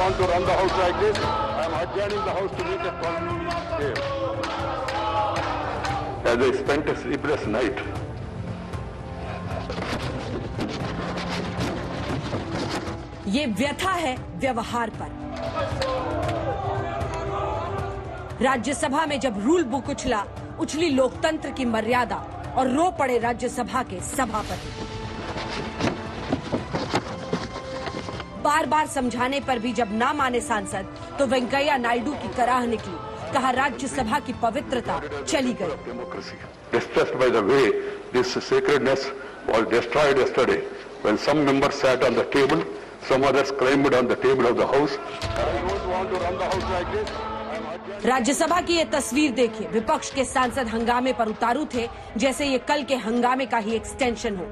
want to run the house like this. I am adjourning the house to make a call here. As I spent a sleepless night. ये व्यथा है व्यवहार पर। राज्यसभा में जब rule book उछली लोकतंत्र की मर्यादा और रो पड़े राज्यसभा के सभापति। बार बार समझाने पर भी जब ना माने सांसद तो वेंकैया नायडू की कराह निकली। कहा राज्यसभा की पवित्रता चली गई। Distressed by the way this sacredness was destroyed yesterday when some members sat on the table, some others climbed on the table of the house. I don't want to run the house like this. Rajya Sabha की ये तस्वीर देखिए। विपक्ष के सांसद हंगामे पर उतारू थे जैसे ये कल के हंगामे का ही एक्सटेंशन हो।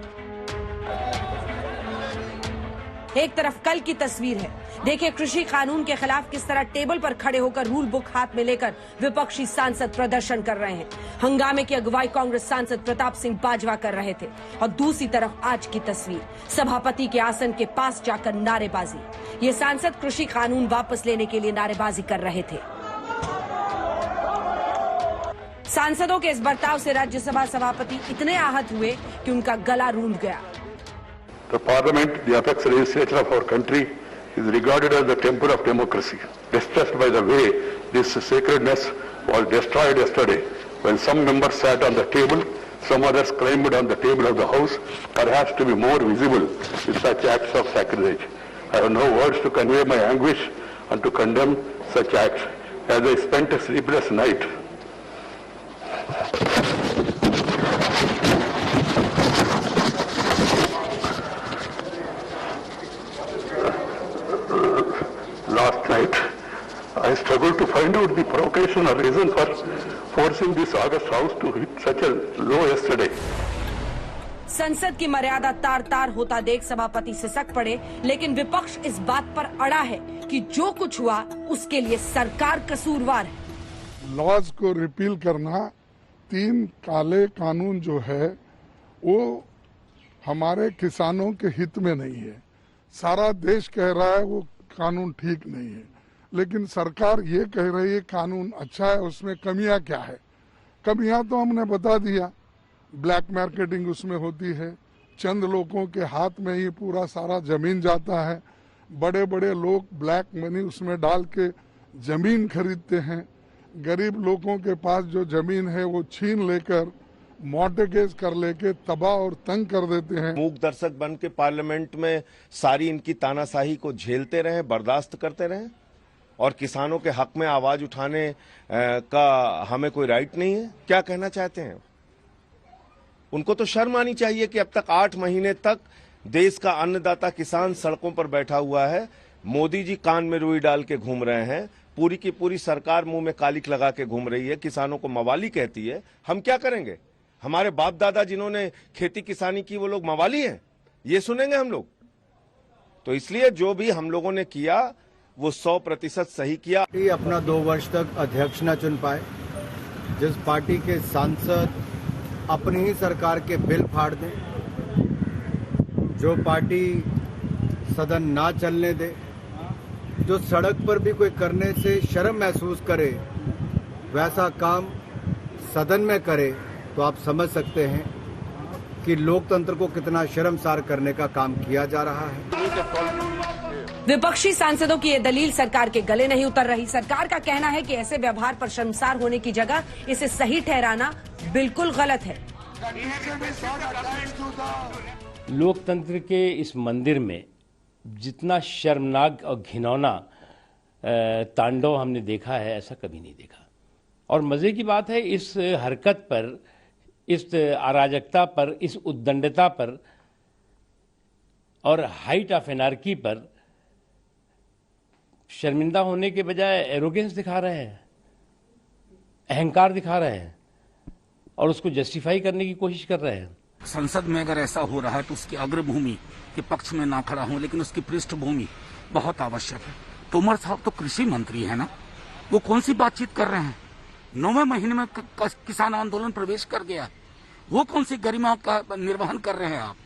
एक तरफ कल की तस्वीर है, देखिए कृषि कानून के खिलाफ किस तरह टेबल पर खड़े होकर रूल बुक हाथ में लेकर विपक्षी सांसद प्रदर्शन कर रहे हैं। हंगामे की अगुवाई कांग्रेस सांसद प्रताप सिंह बाजवा कर रहे थे और दूसरी तरफ आज की तस्वीर, सभापति के आसन के पास जाकर नारेबाजी। ये सांसद कृषि कानून वापस लेने के लिए नारेबाजी कर रहे थे। सांसदों के इस बर्ताव से राज्यसभा सभापति इतने आहत हुए कि उनका गला रूंध गया। The Parliament, the apex legislature of our country, is regarded as the temple of democracy. Distressed by the way this sacredness was destroyed yesterday when some members sat on the table, some others climbed on the table of the house, perhaps to be more visible with such acts of sacrilege. I have no words to convey my anguish and to condemn such acts. As I spent a sleepless night, last night, I struggled to find out the provocation or reason for forcing this August House to hit such a low yesterday. संसद की मर्यादा तार तार होता देख सभापति सिसक पड़े, लेकिन विपक्ष इस बात पर अड़ा है कि जो कुछ हुआ उसके लिए सरकार कसूरवार है। लॉज को रिपील करना, 3 काले कानून जो है वो हमारे किसानों के हित में नहीं है। सारा देश कह रहा है वो कानून ठीक नहीं है, लेकिन सरकार ये कह रही है कानून अच्छा है, उसमें कमियां क्या है। कमियां तो हमने बता दिया, ब्लैक मार्केटिंग उसमें होती है, चंद लोगों के हाथ में ही पूरा सारा जमीन जाता है, बड़े बड़े लोग ब्लैक मनी उसमें डाल के जमीन खरीदते हैं, गरीब लोगों के पास जो जमीन है वो छीन लेकर मॉर्टगेज कर लेके तबाह और तंग कर देते हैं। मूक दर्शक बन के पार्लियामेंट में सारी इनकी तानाशाही को झेलते रहें, बर्दाश्त करते रहें और किसानों के हक में आवाज उठाने का हमें कोई राइट नहीं है। क्या कहना चाहते हैं? उनको तो शर्म आनी चाहिए कि अब तक 8 महीने तक देश का अन्नदाता किसान सड़कों पर बैठा हुआ है, मोदी जी कान में रुई डाल के घूम रहे हैं, पूरी की पूरी सरकार मुंह में कालिक लगा के घूम रही है, किसानों को मवाली कहती है। हम क्या करेंगे? हमारे बाप दादा जिन्होंने खेती किसानी की वो लोग मवाली हैं, ये सुनेंगे हम लोग? तो इसलिए जो भी हम लोगों ने किया वो 100% सही किया। अपना 2 वर्ष तक अध्यक्ष न चुन पाए, जिस पार्टी के सांसद अपनी ही सरकार के बिल फाड़ दें, जो पार्टी सदन ना चलने दे, जो सड़क पर भी कोई करने से शर्म महसूस करे वैसा काम सदन में करे, तो आप समझ सकते हैं कि लोकतंत्र को कितना शर्मसार करने का काम किया जा रहा है। विपक्षी सांसदों की ये दलील सरकार के गले नहीं उतर रही। सरकार का कहना है कि ऐसे व्यवहार पर शर्मसार होने की जगह इसे सही ठहराना बिल्कुल गलत है। लोकतंत्र के इस मंदिर में जितना शर्मनाक और घिनौना तांडव हमने देखा है, ऐसा कभी नहीं देखा। और मजे की बात है, इस हरकत पर, इस अराजकता पर, इस उद्दंडता पर और हाइट ऑफ एनार्की पर शर्मिंदा होने के बजाय एरोगेंस दिखा रहे हैं, अहंकार दिखा रहे हैं और उसको जस्टिफाई करने की कोशिश कर रहे हैं। संसद में अगर ऐसा हो रहा है तो उसकी अग्रभूमि के पक्ष में ना खड़ा हूं, लेकिन उसकी पृष्ठभूमि बहुत आवश्यक है। तोमर साहब तो कृषि मंत्री है ना, वो कौन सी बातचीत कर रहे हैं? 9वें महीने में किसान आंदोलन प्रवेश कर गया, वो कौन सी गरिमा का निर्वहन कर रहे हैं आप?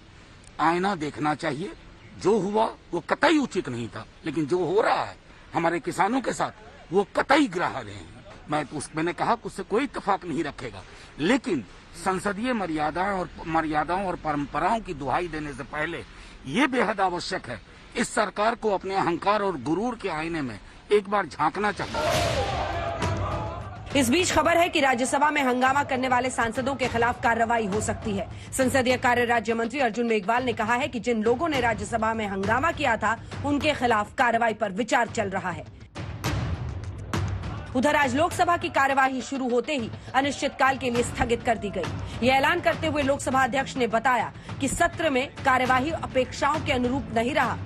आईना देखना चाहिए। जो हुआ वो कतई उचित नहीं था, लेकिन जो हो रहा है हमारे किसानों के साथ वो कतई गिरा रहे हैं। मैंने कहा कि उससे कोई इत्तेफाक नहीं रखेगा, लेकिन संसदीय मर्यादाओं और परंपराओं की दुहाई देने से पहले ये बेहद आवश्यक है, इस सरकार को अपने अहंकार और गुरूर के आईने में एक बार झांकना चाहिए। इस बीच खबर है कि राज्यसभा में हंगामा करने वाले सांसदों के खिलाफ कार्रवाई हो सकती है। संसदीय कार्य राज्य मंत्री अर्जुन मेघवाल ने कहा है कि जिन लोगों ने राज्यसभा में हंगामा किया था उनके खिलाफ कार्रवाई पर विचार चल रहा है। उधर आज लोकसभा की कार्यवाही शुरू होते ही अनिश्चितकाल के लिए स्थगित कर दी गई। यह ऐलान करते हुए लोकसभा अध्यक्ष ने बताया कि सत्र में कार्यवाही अपेक्षाओं के अनुरूप नहीं रहा।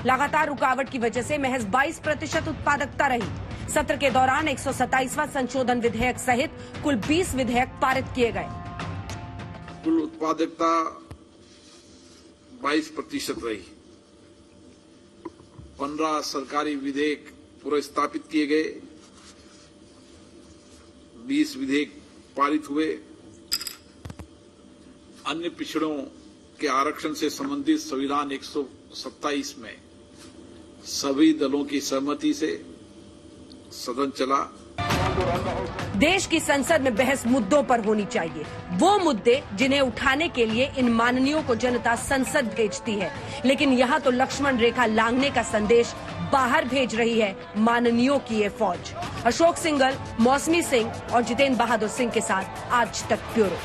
लगातार रुकावट की वजह से महज 22% उत्पादकता रही। सत्र के दौरान 127वां संशोधन विधेयक सहित कुल 20 विधेयक पारित किए गए। कुल उत्पादकता 22% रही। 15 सरकारी विधेयक पुरस्तापित किए गए, 20 विधेयक पारित हुए। अन्य पिछड़ों के आरक्षण से संबंधित संविधान 127 में सभी दलों की सहमति से सदन चला। देश की संसद में बहस मुद्दों पर होनी चाहिए, वो मुद्दे जिन्हें उठाने के लिए इन माननीयों को जनता संसद भेजती है। लेकिन यहाँ तो लक्ष्मण रेखा लांघने का संदेश बाहर भेज रही है माननीयों की ये फौज। अशोक सिंघल, मौसमी सिंह और जितेंद्र बहादुर सिंह के साथ आज तक ब्यूरो।